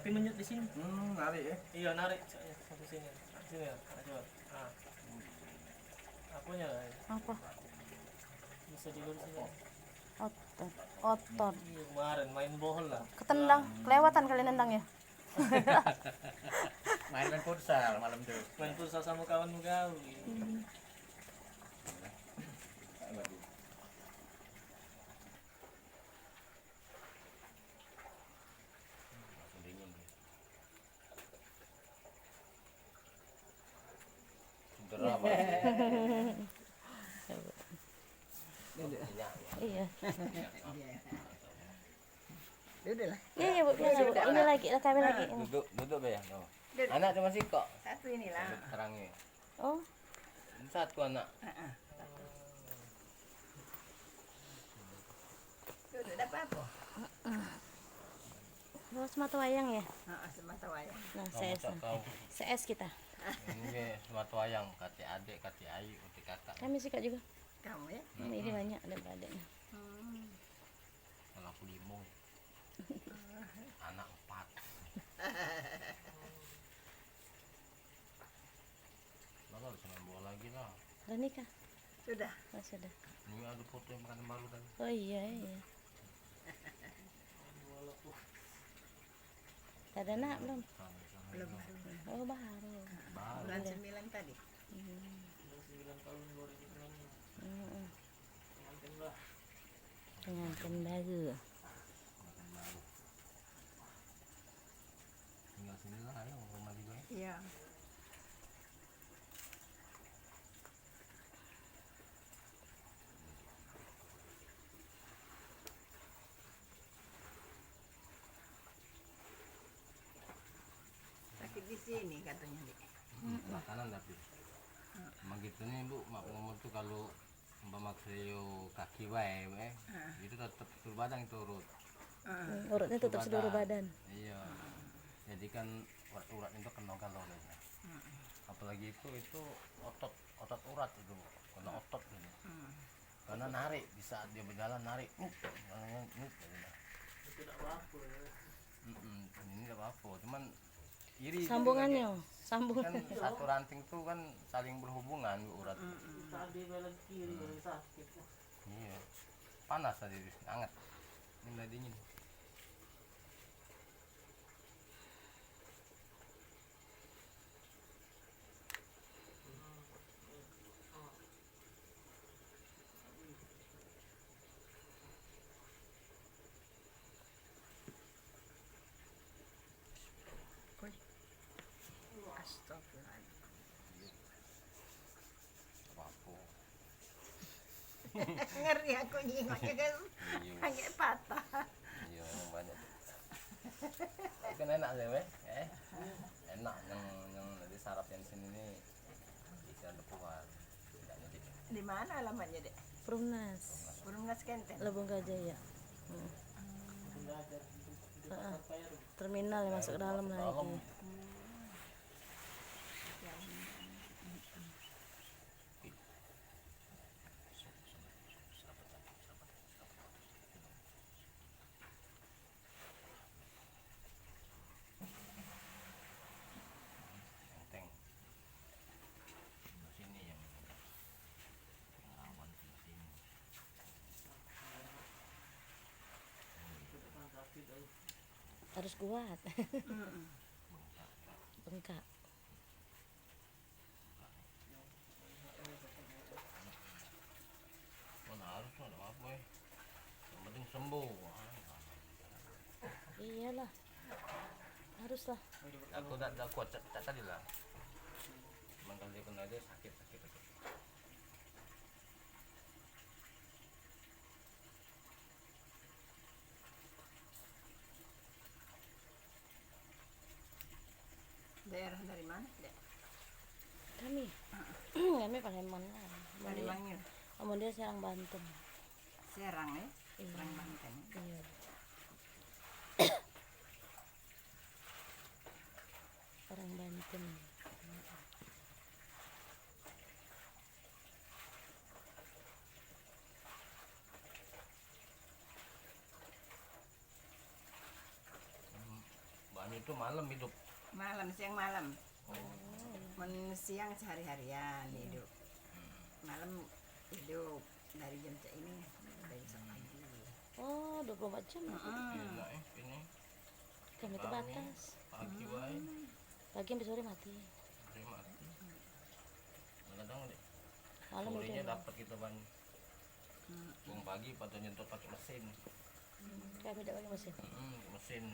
Tapi menyut di sini. Narik ya. Iya, narik sampai sini. Sini ya, coba. Nah. Akunya Apa? bisa dilurusin ya. Otot. Otot. Iya, kemarin main bohol lah. Ketendang. Kelewatan kali nendang ya. Main futsal malam tuh. Main futsal sama kawan kau. Iya. Duduk lah. Iya, Bu. Biasa, Bu. Ini lagi, kami lagi. Ini. Duduk be ya. Anak cuma sih kok. Satu inilah. Terangnya. Oh, Satu anak. Duduk dapat apa? bawa semata wayang ya? Semata wayang. Nah, CS. CS kita. Ini semata wayang, kati adik, kati ayu, kati kakak. Kami suka juga. Kamu ya? Ini banyak ada adiknya. Kalau aku 5. Anak 4. Lalu harus main bola lagi lah. Udah nikah? Sudah. Oh, sudah. Ini ada foto yang makan baru tadi. Oh iya, iya. Ada anak belum? Belum. Oh, baru. Bulan 9 tadi. 9 tahun 2006. Pengantin lah. Pengantin baru. Makan baru. Tinggal sini lah, ayo rumah juga. Iya. Sakit di sini katanya, Dik. Makanan tapi. Emang gitu nih Bu, mak ngomong tuh kalau umpama saya kaki wae, itu tetap seluruh badan itu urut. Urutnya tutup seluruh badan. Iya. Jadi kan urat itu kena kalorinya. Apalagi itu otot urat itu kena otot ini. Karena narik di saat dia berjalan narik, Tidak apa-apa ya. ini tidak apa-apa, cuman iri Sambungannya, sambung. kan satu ranting tuh kan saling berhubungan urat. Tadi belok kiri belok sakit. Iya. Panas tadi, hangat. Ini udah dingin. Astagfirullahaladzim. Apa-apa. Ngeri aku nyingoknya kan. Iya. Hanya patah. Iya, emang banyak. Kan enak sih, weh. Enak yang di sarap yang sini nih. Bisa ada puas. Tidaknya dikit. Di mana alamatnya, Dek? Perumnas, Perumnas Kenten. Lebong Gajaya. Belajar di pasar Peru. Terminal yang masuk ke dalam lagi. Enteng. Di sini yang rawan di sini. Depan sakit tahu. Harus kuat. Bengkak. Mana harus ada apa ya? Yang penting sembuh. Iyalah. Haruslah. Aku tak kuat tak tadi lah. Cuman kalau dia kena dia sakit. Daerah dari mana, Dek? Kami. Kami Palembang lah. Dari Bangil. Kemudian Serang Banten. Serang ya? Iya. Serang Banten. Iya. Serang Banten. Ini tuh malam hidup. Malam, siang malam. Siang sehari-harian hidup. Malam hidup dari jam ini dari besok pagi. Oh, 24 jam ya? Gila ini Jam itu batas. pagi wae Pagi sampai sore mati. udah mati. Kadang deh Malam itu sorenya dapat kita ban. Bung pagi pada nyentuh pakai mesin. kami tidak pakai mesin. Mesin.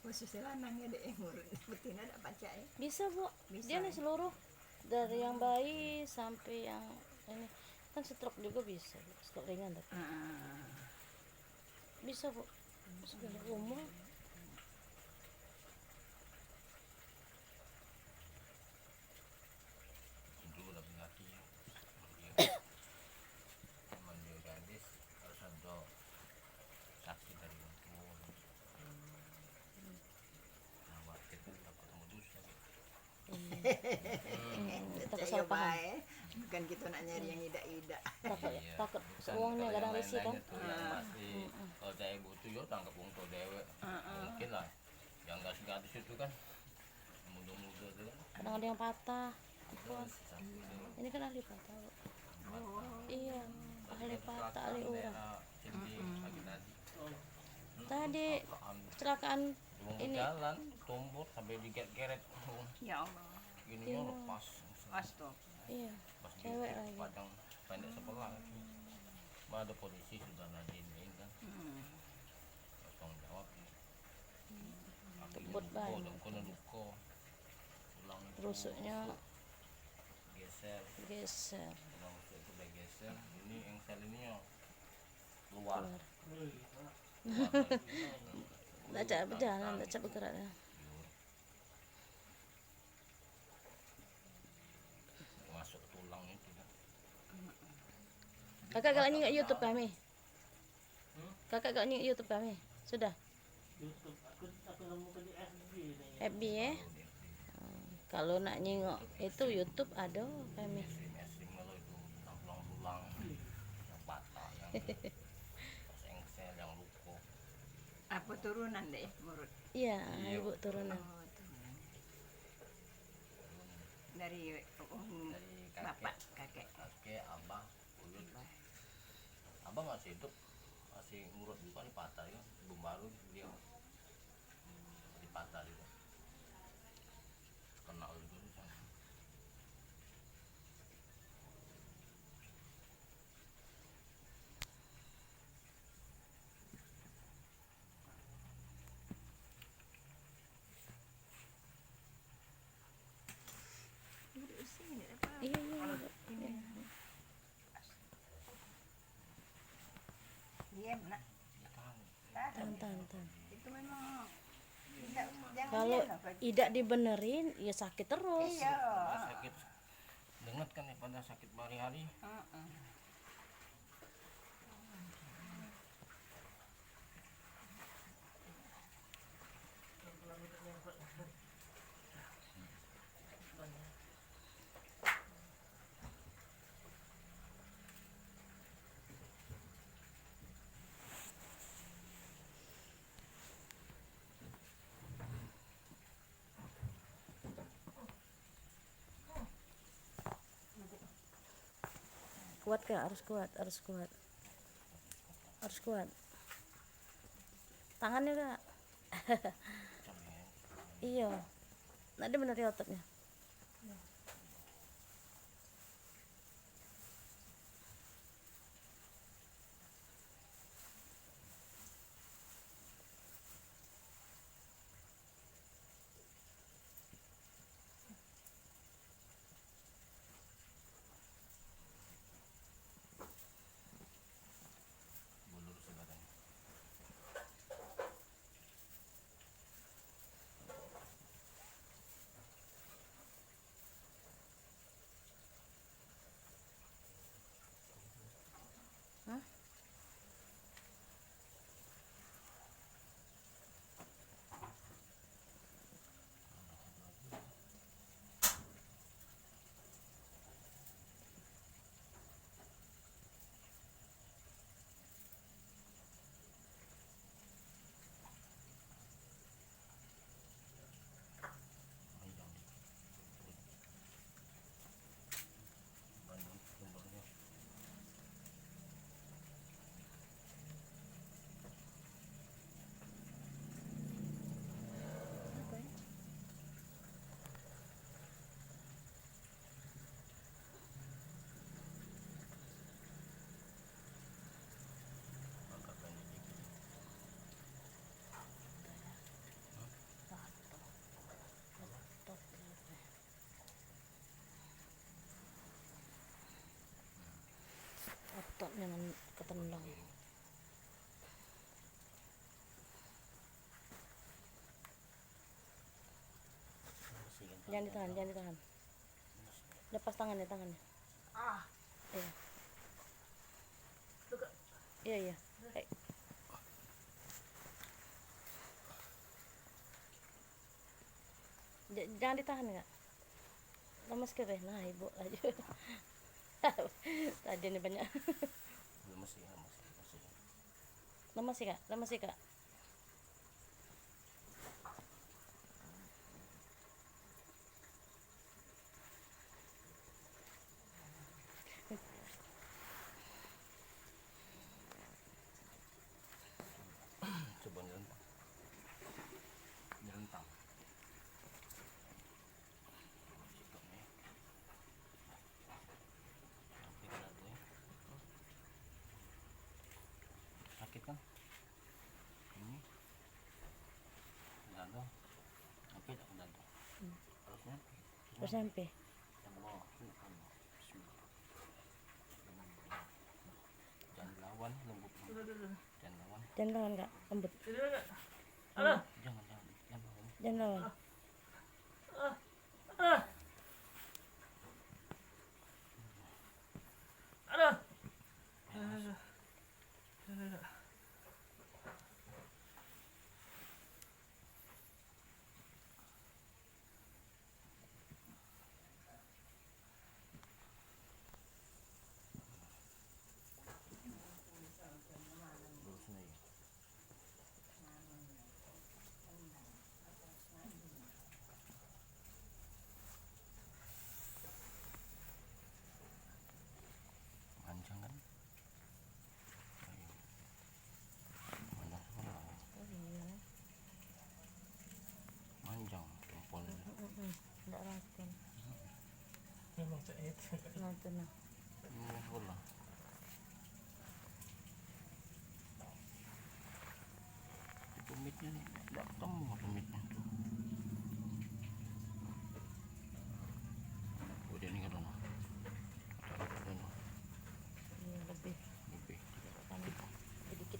Khusus lanangnya deh ngurut betina ada baca ya. Bisa bu, Bisa, dia nih ya? seluruh dari yang bayi sampai yang ini kan stroke juga bisa, Bu. Stroke ringan tapi bisa bu, segala umur. Itu udah penyakit. Cuman dia gadis harus ada sakit dari lumpur. Nah, waktu itu udah ketemu dosa gitu. Takut Cek salah ya paham, bae. Bukan kita nak nyari yang idak-idak. takut Iya. takut Bukan uangnya kalau kadang yang risih kan. lain-lainnya tuh yang pasti kalau saya ibu tuh yo tangkap uang tuh dewe mungkin lah yang nggak gratis itu kan muda-muda tuh kan Kadang ada yang patah. Apa? sakit tuh. Ini kan ahli patah bu. Oh. Iya, ahli patah, ahli urang. Sini sakit hati. Tadi Kecelakaan. kecelakaan Belum ini. jalan, tumbur sampai digeret-geret. Ya Allah. Gininya lepas. Astaga. Iya, Pas di cewek lagi. padang pendek sebelah. Ada polisi sudah nanyain kan. Tanggung jawab. Tebut banyak. Kena luka. Tulang itu Rusuknya geser. geser. Tulang rusuk itu udah geser. Ini yang sel ini ya keluar. Tidak cak berjalan, tidak cak bergeraknya. Masuk tulang itu kan. Kakak gak nyingok YouTube kami. Kakak gak nyingok YouTube kami. Sudah. YouTube aku nemukan di FB nih. FB ya. Kalau nak nyingok itu YouTube ada kami. Mesin kalau itu tulang-tulang yang patah, yang engsel, yang luka. Apa turunan deh menurut? Iya, Iya. ibu turunan. Oh, turunan. Dari Dari bapak kakek. kakek, abah, uyut. Abah masih hidup, masih ngurut juga nih patah ya. Belum baru dia di patah juga. Kenal juga di sana. Duduk di sini apa? Iya, iya, ibu. Ini. Diam nak. Tahan. Tahan. Tahan. Itu memang tidak jangan Kalau diam, apa? tidak dibenerin, ya sakit terus. Iya. Sakit dengat kan ya pada sakit hari-hari. Heeh. Kuat kak, harus kuat, harus kuat. Harus kuat. Tangannya kak. Iya. Nanti bener ya ototnya. Bulur sebadan. jangan ketendang. Jangan ditahan. Lepas tangannya. Iya. Iya. Jangan ditahan nggak? Lemes ke deh. Nah ibu aja. Tadi ini banyak. Lemes sih kak. Coba nyerentang. Sakit kan? Ini dado. Sakit aku dado. Harusnya Terus sampai. Allah. Jangan lawan lembut. Jangan lawan. Jangan lawan kak, lembut. Halo. Jangan lawan. Jangan lawan. Aduh. Lurus nih. Panjang kan? Panjang jempolnya. Nggak raten. Memang jahit. Nah tenang. Bola. Tumitnya nih, nggak ketemu tumitnya tuh. Udah nih kan Ini lebih lebih dikit.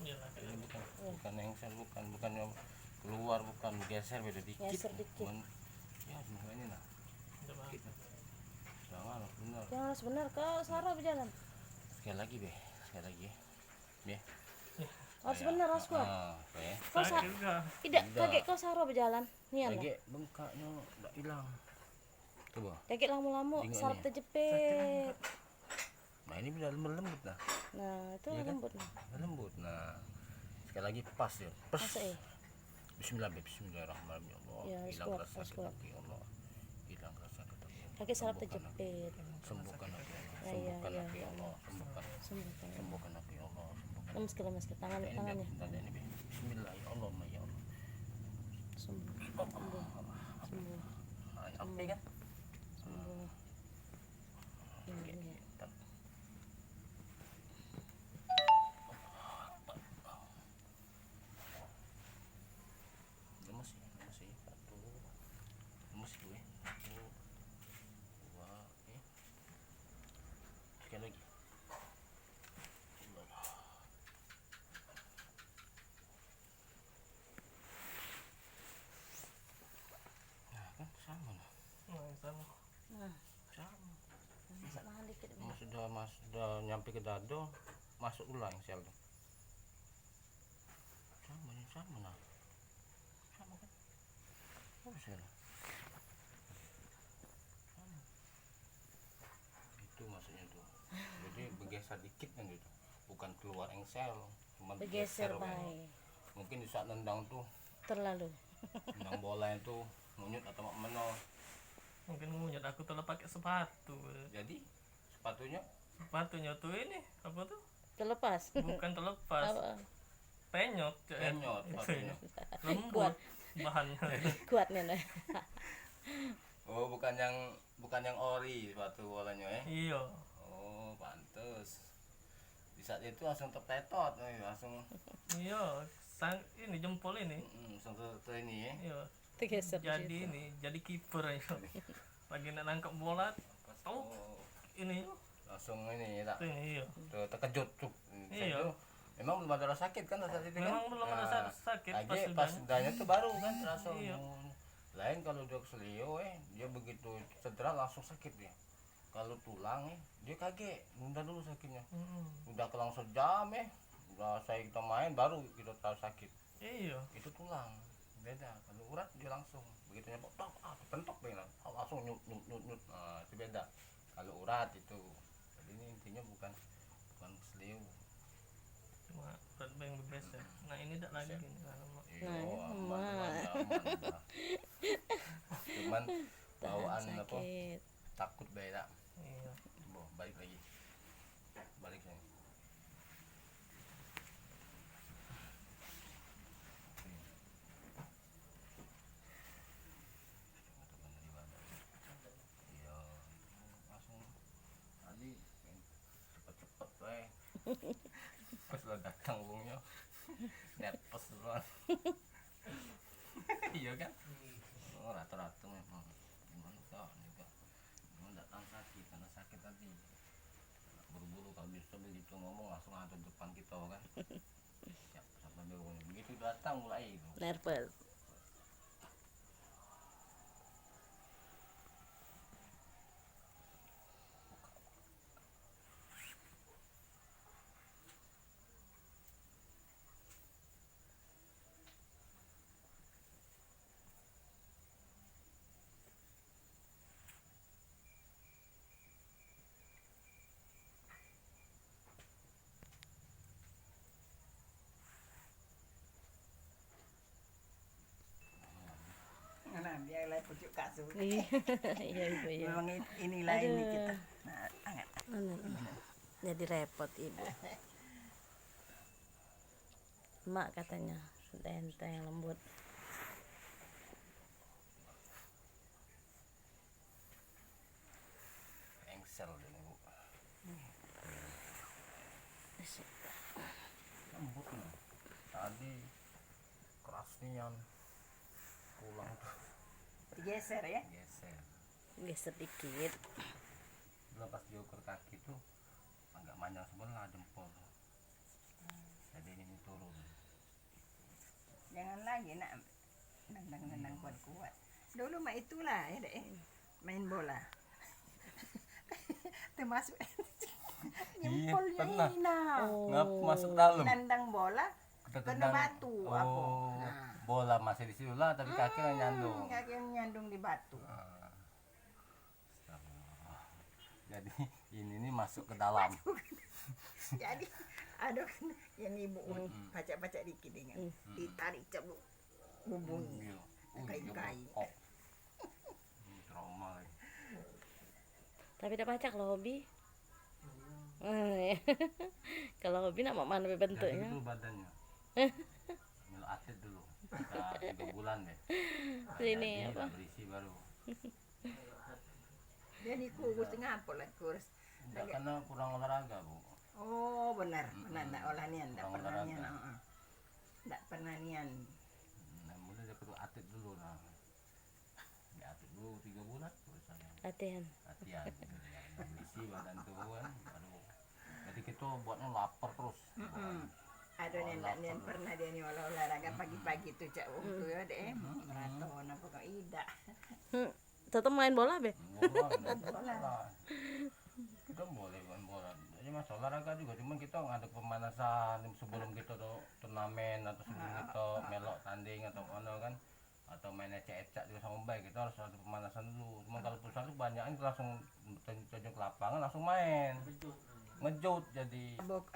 Iyalah kayak ini bukan engsel, bukan yang keluar, bukan geser, beda dikit. Geser dikit. Ya cuma ini nah. coba. Jangan benar. Yang harus benar kak, Sarah berjalan. Sekali lagi ya. Ya. Harus benar, harus kuat. Ya. Kau Sakit juga. tidak kaget kau Sarah berjalan. Nih anda. Lagi bengkaknya enggak hilang. Coba. Kaget lamu-lamu, Tengok sarap nih. terjepit. Nah, ini udah lembut nah. Nah itu Iya kan? lembut nih. Lembut. Nah. Sekali lagi pas ya. Pas. Masuk Bismillahirrahmanirrahim. Ya Allah. Ya, harus Hilang kuat, rasa harus kuat. sakit ya Allah. Hilang rasa sakit ya Allah. Kaki sarap Sembuhkan aku. terjepit. Sembuhkan aku ya Allah. Ya, Sembuhkan ya, aku ya ya. Allah. Sembuhkan. Sembuhkan. Sembuhkan aku ya Allah. Sembuhkan. Lemes ke tangannya. Ini Be. Bismillah ya Allah ya Allah. Sembuh. Sembuh. Sampai kan? Sembuh. Ini. Lemes sih. Satu. Lemes gue. Satu. Dua. Oke. Sekali lagi. Nah kan sama lah. Nah, sama. Nah, Sama. masuk tangan dikit. Sudah nyampe ke dado, masuk ulang sel tuh. Sama nah. Sama kan? Apa sel? Sama. Itu maksudnya tuh. Jadi bergeser dikit kan gitu. Bukan keluar engsel, cuma Bergeser Bang. baik. Mungkin di saat nendang tuh, Terlalu. nendang bola itu ngunyut atau menol. Mungkin ngunyut aku telah pakai sepatu. Jadi sepatunya Sepatunya tuh ini apa tuh? Terlepas. Bukan terlepas. Apa? Penyot. penyot Itu sepatunya. ya. Lembut bahannya. Kuat nih. Nah. Oh, bukan yang ori sepatu bolanya ya. Iya. Oh, pantes. Di saat itu langsung tertetot, langsung Iya. Ini jempol ini. langsung ter ini ya. Iya. Tergeser di Jadi situ. ini jadi kiper ya. Lagi nak nangkap bola. Tahu Oh, ini langsung ini tak Iya. terkejut tuh. Iya. Saya tuh memang belum ada rasa sakit kan saat itu kan. Memang belum ada Nah, sakit lagi pas pas sudahnya. sudahnya tuh baru kan langsung. Iya. Lain kalau dia keselio dia begitu cedera langsung sakit dia. Kalau tulang dia kaget, nunda dulu sakitnya. Udah kelang sejam udah kita main baru kita tahu sakit. Iya. Itu tulang beda. Kalau urat dia langsung begitu nyepok tok pentok langsung nyut. Nah, itu beda. Kalau urat itu jadi ini intinya bukan keselio. Cuma berat yang bebas ya. Nah ini tidak lagi nih kalau Iya, Nah, aman. Cuman bawaan tahan apa sakit. takut beda. iya. Balik lagi. Balik sini. Iya, langsung tadi cepet-cepet pas lo datang bungnya nepes duluan. Iya kan? Rata-rata memang gimana kok juga memang datang sakit karena sakit tadi buru-buru kalau bisa begitu ngomong langsung ada depan kita kan. Siap sampai begitu datang mulai itu. Nervous. Nah, biarlah pucuk kasur. Iya, iya ibu ya. Memang inilah ini Aduh. kita. Nah, anget. Jadi repot ibu. Mak katanya sudah enteng lembut. Engsel deh bu. Lembut nih. Tadi keras nian pulang tuh Digeser ya. geser. Geser dikit. Belum pas diukur kaki tuh agak panjang sebelah jempol. Jadi ini turun. Jangan lagi nak nendang kuat-kuat. Dulu mah itulah ya deh, main bola. Termasuk nyempolnya pernah. ini nah. Ngap masuk dalam. Nendang bola Kita kena tendang. batu apa. Oh, Nah. bola masih di situ lah tapi kaki yang nyandung. Kaki nyandung di batu. Ah. Astagfirullah. Jadi ini nih masuk ke dalam. Jadi ada kan yang ibu baca-baca dikit dengan ditarik cabut hubungi Iya. kain-kain. Oh. Trauma lagi. Tapi udah baca kalau hobi. Kalau hobi nak mana Jadi bentuknya. dulu badannya. Mil atlet dulu. Kita 3 bulan deh. Sini Jadi, apa? berisi baru. Jadi kurus ngapol lah kurus. Enggak karena kurang olahraga, Bu. Oh benar, enggak olah nian, enggak Kurang pernah nian. olahraga. Enggak pernah nian. Nah, mulai dia kudu atlet dulu nah. Ya atlet dulu 3 bulan terus saya Latihan. latihan. Berisi badan turun baru. Jadi kita buatnya lapar terus. Ada nian pernah dia nih olahraga pagi-pagi tuh cak tuh ya deh. Maraton apa kok ida. Tetap main bola be. Bola. Kita boleh main bola. Jadi mas olahraga juga cuman kita ada pemanasan sebelum kita tuh turnamen atau sebelum kita melok tanding atau mana kan atau main ecek-ecek juga sama baik kita harus ada pemanasan dulu. Cuman kalau pusat itu banyak kan langsung terjun ke lapangan langsung main ngejut jadi. Bok.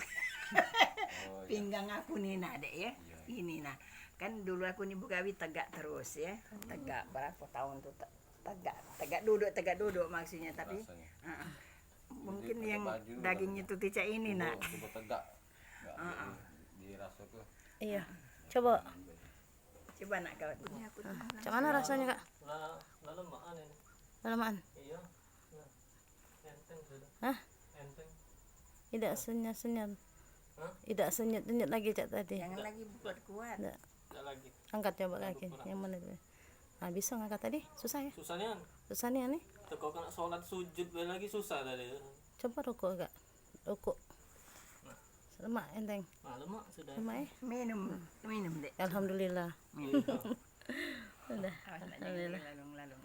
Oh, iya. Pinggang aku nih nah dek ya. Iya. Ini nah. Kan dulu aku nih Bukawi tegak terus ya. Tegak berapa tahun tuh tegak duduk maksudnya tapi Rasanya. mungkin pakai yang baju dagingnya tuh tica ini nak. Coba tegak. Enggak dirasa tuh. Iya. Coba. Coba nak kawan. Cak mana rasanya kak? Lalu maan ini. Lelamaan. Iya. Nah, enteng sudah. Hah? Enteng. Tidak senyat-senyat. Hah? Tidak senyat-senyat lagi cak tadi. Jangan lagi buat kuat. Tidak. Tidak lagi. Angkat coba kaki. Yang mana itu? Nah bisa ngangkat tadi? Susah ya? Susahnya Susah nih aneh. kau kena sholat sujud lagi susah tadi. Coba rokok agak. Rokok. Lemak enteng. Nah, lemak sudah. Lemak ya? Minum dek. Alhamdulillah. Minum. Udah. Awas nak Alhamdulillah. jangan lalung-lalung.